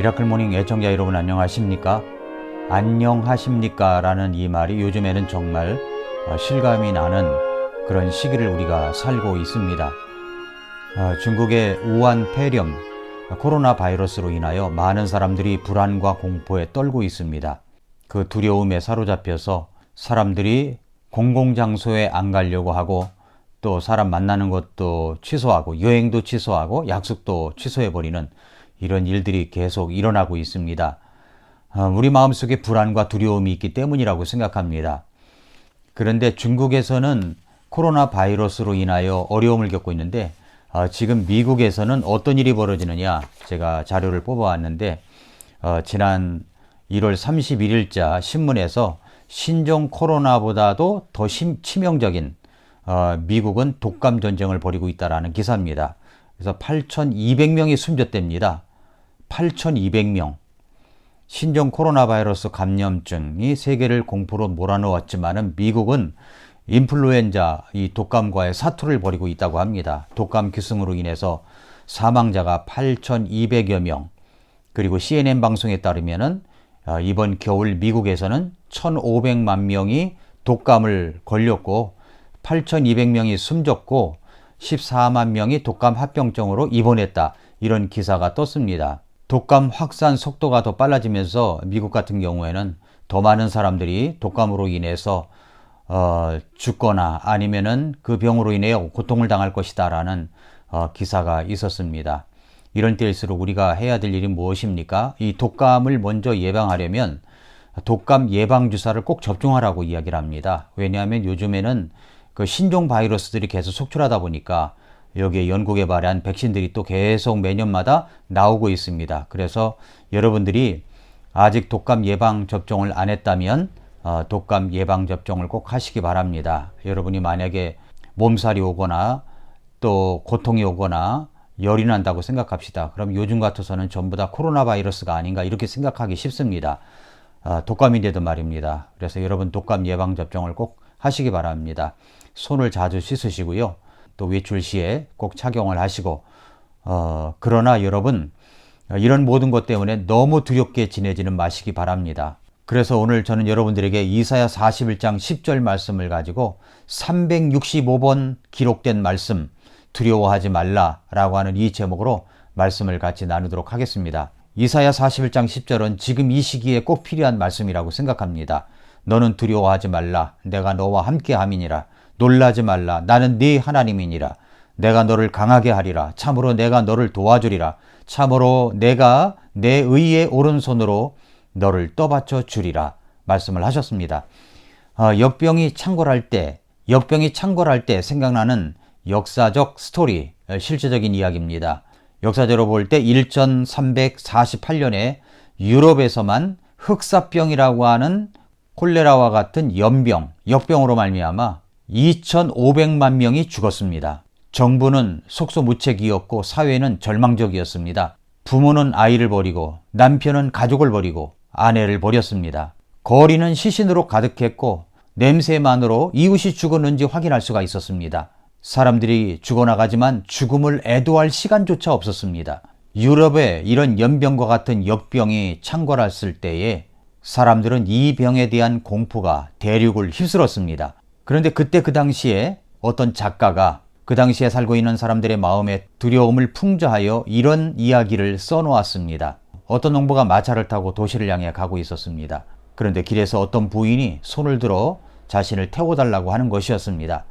미라클 모닝 애청자 여러분 안녕하십니까? 안녕하십니까? 라는 이 말이 요즘에는 정말 실감이 나는 그런 시기를 우리가 살고 있습니다. 중국의 우한 폐렴 코로나 바이러스로 인하여 많은 사람들이 불안과 공포에 떨고 있습니다. 그 두려움에 사로잡혀서 사람들이 공공장소에 안 가려고 하고 또 사람 만나는 것도 취소하고 여행도 취소하고 약속도 취소해버리는 이런 일들이 계속 일어나고 있습니다. 우리 마음속에 불안과 두려움이 있기 때문이라고 생각합니다. 그런데 중국에서는 코로나 바이러스로 인하여 어려움을 겪고 있는데 지금 미국에서는 어떤 일이 벌어지느냐 제가 자료를 뽑아왔는데 지난 1월 31일자 신문에서 신종 코로나보다도 더 치명적인 미국은 독감 전쟁을 벌이고 있다라는 기사입니다. 그래서 8,200명이 숨졌답니다. 8,200명. 신종 코로나 바이러스 감염증이 세계를 공포로 몰아넣었지만은 미국은 인플루엔자 이 독감과의 사투를 벌이고 있다고 합니다. 독감 기승으로 인해서 사망자가 8,200여 명. 그리고 CNN 방송에 따르면은 이번 겨울 미국에서는 1,500만 명이 독감을 걸렸고 8,200명이 숨졌고 14만 명이 독감 합병증으로 입원했다. 이런 기사가 떴습니다. 독감 확산 속도가 더 빨라지면서 미국 같은 경우에는 더 많은 사람들이 독감으로 인해서 죽거나 아니면은 그 병으로 인해 고통을 당할 것이다 라는 기사가 있었습니다. 이런 때일수록 우리가 해야 될 일이 무엇입니까? 이 독감을 먼저 예방하려면 독감 예방주사를 꼭 접종하라고 이야기를 합니다. 왜냐하면 요즘에는 그 신종 바이러스들이 계속 속출하다 보니까 여기에 연구 개발한 백신들이 또 계속 매년마다 나오고 있습니다. 그래서 여러분들이 아직 독감 예방 접종을 안 했다면 독감 예방 접종을 꼭 하시기 바랍니다. 여러분이 만약에 몸살이 오거나 또 고통이 오거나 열이 난다고 생각합시다. 그럼 요즘 같아서는 전부 다 코로나 바이러스가 아닌가 이렇게 생각하기 쉽습니다. 독감인데도 말입니다. 그래서 여러분 독감 예방 접종을 꼭 하시기 바랍니다. 손을 자주 씻으시고요. 또 외출 시에 꼭 착용을 하시고 그러나 여러분 이런 모든 것 때문에 너무 두렵게 지내지는 마시기 바랍니다. 그래서 오늘 저는 여러분들에게 이사야 41장 10절 말씀을 가지고 365번 기록된 말씀 두려워하지 말라라고 하는 이 제목으로 말씀을 같이 나누도록 하겠습니다. 이사야 41장 10절은 지금 이 시기에 꼭 필요한 말씀이라고 생각합니다. 너는 두려워하지 말라. 내가 너와 함께 함이니라. 놀라지 말라. 나는 네 하나님이니라. 내가 너를 강하게 하리라. 참으로 내가 너를 도와주리라. 참으로 내가 내 의의 오른손으로 너를 떠받쳐 주리라. 말씀을 하셨습니다. 역병이 창궐할 때 생각나는 역사적 스토리, 실제적인 이야기입니다. 역사적으로 볼 때 1348년에 유럽에서만 흑사병이라고 하는 콜레라와 같은 역병으로 말미암아 2,500만 명이 죽었습니다. 정부는 속수무책이었고 사회는 절망적이었습니다. 부모는 아이를 버리고 남편은 가족을 버리고 아내를 버렸습니다. 거리는 시신으로 가득했고 냄새만으로 이웃이 죽었는지 확인할 수가 있었습니다. 사람들이 죽어나가지만 죽음을 애도할 시간조차 없었습니다. 유럽에 이런 연병과 같은 역병이 창궐했을 때에 사람들은 이 병에 대한 공포가 대륙을 휩쓸었습니다. 그런데 그때 그 당시에 어떤 작가가 그 당시에 살고 있는 사람들의 마음에 두려움을 풍자하여 이런 이야기를 써놓았습니다. 어떤 농부가 마차를 타고 도시를 향해 가고 있었습니다. 그런데 길에서 어떤 부인이 손을 들어 자신을 태워달라고 하는 것이었습니다.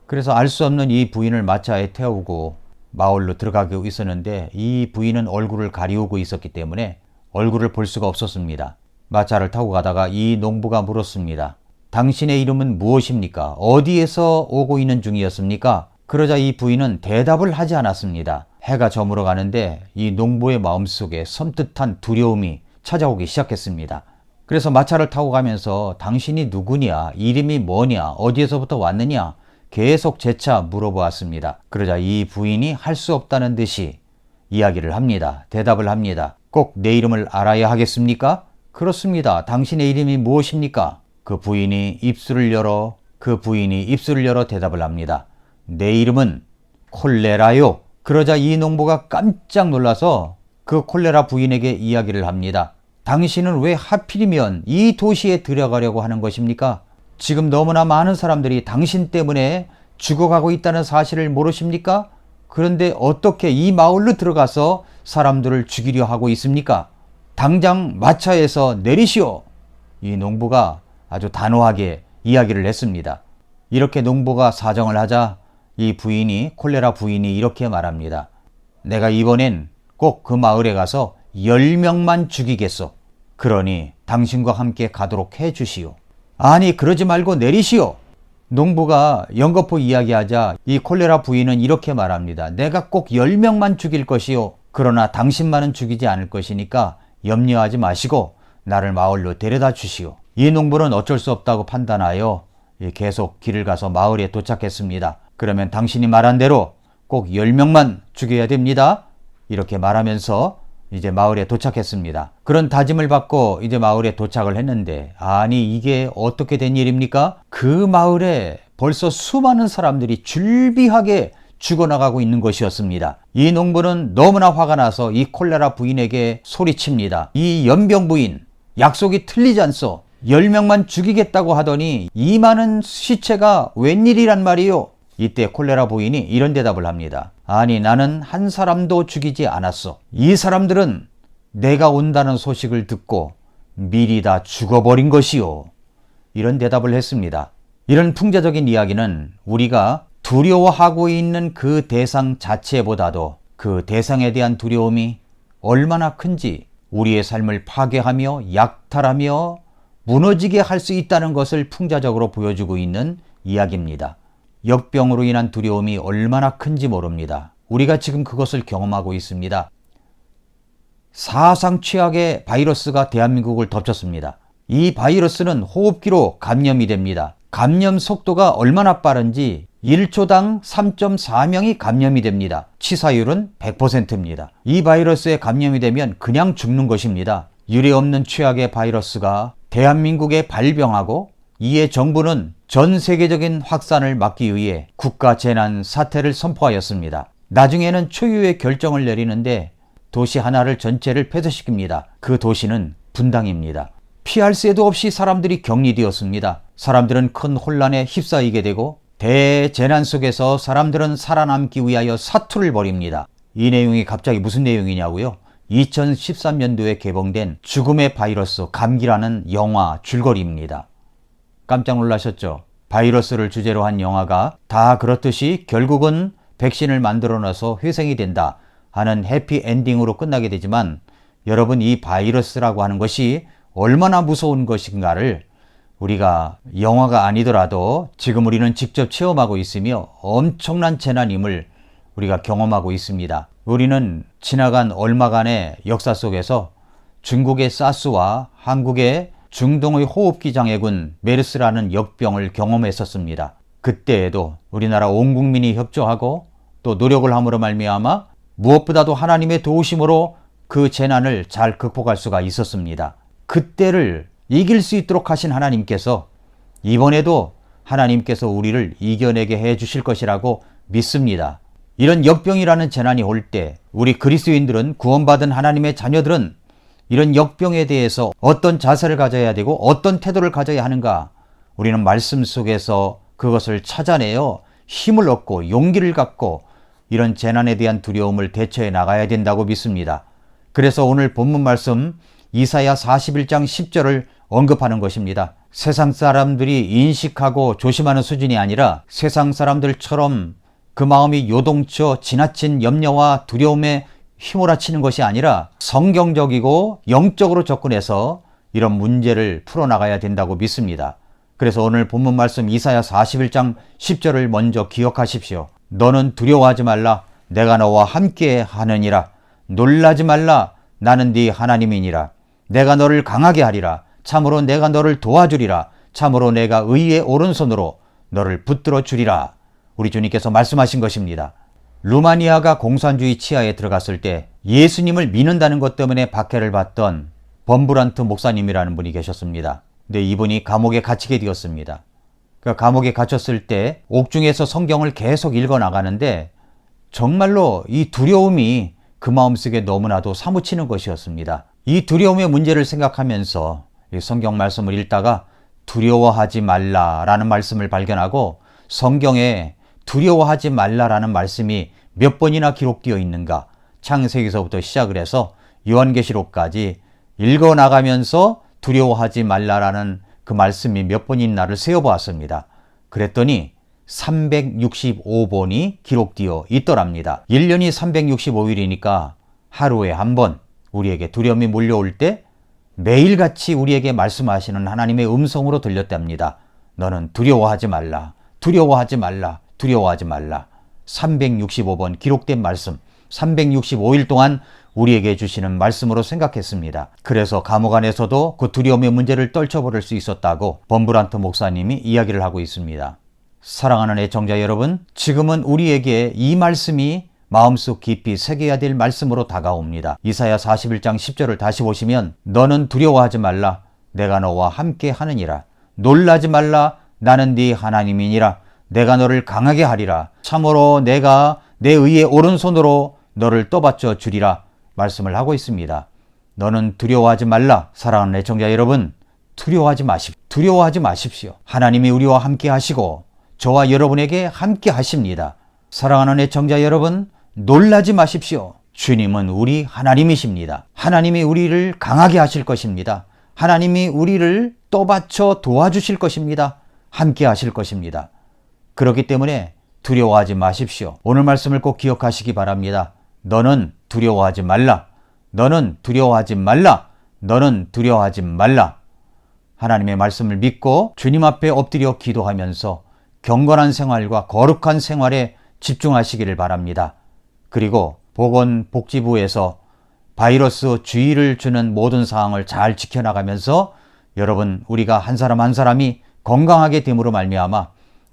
그래서 알 수 없는 이 부인을 마차에 태우고 마을로 들어가고 있었는데 이 부인은 얼굴을 가리우고 있었기 때문에 얼굴을 볼 수가 없었습니다. 마차를 타고 가다가 이 농부가 물었습니다. 당신의 이름은 무엇입니까? 어디에서 오고 있는 중이었습니까? 그러자 이 부인은 대답을 하지 않았습니다. 해가 저물어 가는데 이 농부의 마음속에 섬뜩한 두려움이 찾아오기 시작했습니다. 그래서 마차를 타고 가면서 당신이 누구냐? 이름이 뭐냐? 어디에서부터 왔느냐? 계속 재차 물어보았습니다. 그러자 이 부인이 할 수 없다는 듯이 이야기를 합니다. 대답을 합니다. 꼭 내 이름을 알아야 하겠습니까? 그렇습니다. 당신의 이름이 무엇입니까? 그 부인이 입술을 열어 대답을 합니다. 내 이름은 콜레라요. 그러자 이 농부가 깜짝 놀라서 그 콜레라 부인에게 이야기를 합니다. 당신은 왜 하필이면 이 도시에 들어가려고 하는 것입니까? 지금 너무나 많은 사람들이 당신 때문에 죽어가고 있다는 사실을 모르십니까? 그런데 어떻게 이 마을로 들어가서 사람들을 죽이려 하고 있습니까? 당장 마차에서 내리시오! 이 농부가 아주 단호하게 이야기를 했습니다. 이렇게 농부가 사정을 하자 이 부인이, 콜레라 부인이 이렇게 말합니다. 내가 이번엔 꼭 그 마을에 가서 10명만 죽이겠소. 그러니 당신과 함께 가도록 해 주시오. 아니, 그러지 말고 내리시오. 농부가 연거푸 이야기하자 이 콜레라 부인은 이렇게 말합니다. 내가 꼭 10명만 죽일 것이요. 그러나 당신만은 죽이지 않을 것이니까 염려하지 마시고 나를 마을로 데려다 주시오. 이 농부는 어쩔 수 없다고 판단하여 계속 길을 가서 마을에 도착했습니다. 그러면 당신이 말한 대로 꼭 10명만 죽여야 됩니다. 이렇게 말하면서 이제 마을에 도착했습니다. 그런 다짐을 받고 이제 마을에 도착을 했는데, 아니 이게 어떻게 된 일입니까? 그 마을에 벌써 수많은 사람들이 줄비하게 죽어나가고 있는 것이었습니다. 이 농부는 너무나 화가 나서 이 콜레라 부인에게 소리칩니다. 이 연병 부인, 약속이 틀리지 않소. 10명만 죽이겠다고 하더니 이 많은 시체가 웬일이란 말이요? 이때 콜레라 부인이 이런 대답을 합니다. 아니, 나는 한 사람도 죽이지 않았어. 이 사람들은 내가 온다는 소식을 듣고 미리 다 죽어버린 것이요. 이런 대답을 했습니다. 이런 풍자적인 이야기는 우리가 두려워하고 있는 그 대상 자체보다도 그 대상에 대한 두려움이 얼마나 큰지 우리의 삶을 파괴하며 약탈하며 무너지게 할 수 있다는 것을 풍자적으로 보여주고 있는 이야기입니다. 역병으로 인한 두려움이 얼마나 큰지 모릅니다. 우리가 지금 그것을 경험하고 있습니다. 사상 최악의 바이러스가 대한민국을 덮쳤습니다. 이 바이러스는 호흡기로 감염이 됩니다. 감염 속도가 얼마나 빠른지 1초당 3.4명이 감염이 됩니다. 치사율은 100%입니다. 이 바이러스에 감염이 되면 그냥 죽는 것입니다. 유례없는 최악의 바이러스가 대한민국에 발병하고 이에 정부는 전 세계적인 확산을 막기 위해 국가재난 사태를 선포하였습니다. 나중에는 초유의 결정을 내리는데 도시 하나를 전체를 폐쇄시킵니다. 그 도시는 분당입니다. 피할 새도 없이 사람들이 격리되었습니다. 사람들은 큰 혼란에 휩싸이게 되고 대재난 속에서 사람들은 살아남기 위하여 사투를 벌입니다. 이 내용이 갑자기 무슨 내용이냐고요? 2013년도에 개봉된 죽음의 바이러스 감기라는 영화 줄거리입니다. 깜짝 놀라셨죠? 바이러스를 주제로 한 영화가 다 그렇듯이 결국은 백신을 만들어놔서 회생이 된다 하는 해피엔딩으로 끝나게 되지만, 여러분, 이 바이러스라고 하는 것이 얼마나 무서운 것인가를 우리가 영화가 아니더라도 지금 우리는 직접 체험하고 있으며 엄청난 재난임을 우리가 경험하고 있습니다. 우리는 지나간 얼마간의 역사 속에서 중국의 사스와 한국의 중동의 호흡기 장애군 메르스라는 역병을 경험했었습니다. 그때에도 우리나라 온 국민이 협조하고 또 노력을 함으로 말미암아 무엇보다도 하나님의 도우심으로 그 재난을 잘 극복할 수가 있었습니다. 그때를 이길 수 있도록 하신 하나님께서 이번에도 하나님께서 우리를 이겨내게 해 주실 것이라고 믿습니다. 이런 역병이라는 재난이 올 때 우리 그리스도인들은, 구원받은 하나님의 자녀들은 이런 역병에 대해서 어떤 자세를 가져야 되고 어떤 태도를 가져야 하는가, 우리는 말씀 속에서 그것을 찾아내어 힘을 얻고 용기를 갖고 이런 재난에 대한 두려움을 대처해 나가야 된다고 믿습니다. 그래서 오늘 본문 말씀 이사야 41장 10절을 언급하는 것입니다. 세상 사람들이 인식하고 조심하는 수준이 아니라 세상 사람들처럼 그 마음이 요동쳐 지나친 염려와 두려움에 휘몰아치는 것이 아니라 성경적이고 영적으로 접근해서 이런 문제를 풀어나가야 된다고 믿습니다. 그래서 오늘 본문 말씀 이사야 41장 10절을 먼저 기억하십시오. 너는 두려워하지 말라. 내가 너와 함께 하느니라. 놀라지 말라. 나는 네 하나님이니라. 내가 너를 강하게 하리라. 참으로 내가 너를 도와주리라. 참으로 내가 의의 오른손으로 너를 붙들어 주리라. 우리 주님께서 말씀하신 것입니다. 루마니아가 공산주의 치하에 들어갔을 때 예수님을 믿는다는 것 때문에 박해를 받던 범브란트 목사님이라는 분이 계셨습니다. 근데 이분이 감옥에 갇히게 되었습니다. 그 감옥에 갇혔을 때 옥중에서 성경을 계속 읽어 나가는데 정말로 이 두려움이 그 마음속에 너무나도 사무치는 것이었습니다. 이 두려움의 문제를 생각하면서 이 성경 말씀을 읽다가 두려워하지 말라라는 말씀을 발견하고 성경에 두려워하지 말라라는 말씀이 몇 번이나 기록되어 있는가, 창세기서부터 시작을 해서 요한계시록까지 읽어나가면서 두려워하지 말라라는 그 말씀이 몇 번인가를 세어보았습니다. 그랬더니 365번이 기록되어 있더랍니다. 1년이 365일이니까 하루에 한 번 우리에게 두려움이 몰려올 때 매일같이 우리에게 말씀하시는 하나님의 음성으로 들렸답니다. 너는 두려워하지 말라, 두려워하지 말라, 두려워하지 말라. 365번 기록된 말씀, 365일 동안 우리에게 주시는 말씀으로 생각했습니다. 그래서 감옥 안에서도 그 두려움의 문제를 떨쳐버릴 수 있었다고 범브란트 목사님이 이야기를 하고 있습니다. 사랑하는 애청자 여러분, 지금은 우리에게 이 말씀이 마음속 깊이 새겨야 될 말씀으로 다가옵니다. 이사야 41장 10절을 다시 보시면 너는 두려워하지 말라, 내가 너와 함께 하느니라. 놀라지 말라, 나는 네 하나님이니라. 내가 너를 강하게 하리라. 참으로 내가 내 의의 오른손으로 너를 떠받쳐 주리라 말씀을 하고 있습니다. 너는 두려워하지 말라. 사랑하는 애청자 여러분, 두려워하지 마십시오. 하나님이 우리와 함께 하시고 저와 여러분에게 함께 하십니다. 사랑하는 애청자 여러분, 놀라지 마십시오. 주님은 우리 하나님이십니다. 하나님이 우리를 강하게 하실 것입니다. 하나님이 우리를 떠받쳐 도와주실 것입니다. 함께 하실 것입니다. 그렇기 때문에 두려워하지 마십시오. 오늘 말씀을 꼭 기억하시기 바랍니다. 너는 두려워하지 말라. 너는 두려워하지 말라. 너는 두려워하지 말라. 하나님의 말씀을 믿고 주님 앞에 엎드려 기도하면서 경건한 생활과 거룩한 생활에 집중하시기를 바랍니다. 그리고 보건복지부에서 바이러스 주의를 주는 모든 사항을 잘 지켜나가면서 여러분, 우리가 한 사람 한 사람이 건강하게 됨으로 말미암아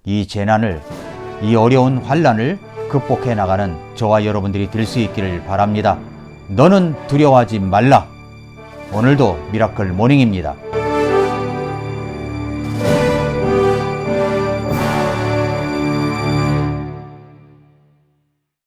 이 재난을, 이 어려운 환난을 극복해 나가는 저와 여러분들이 될 수 있기를 바랍니다. 너는 두려워하지 말라. 오늘도 미라클 모닝입니다.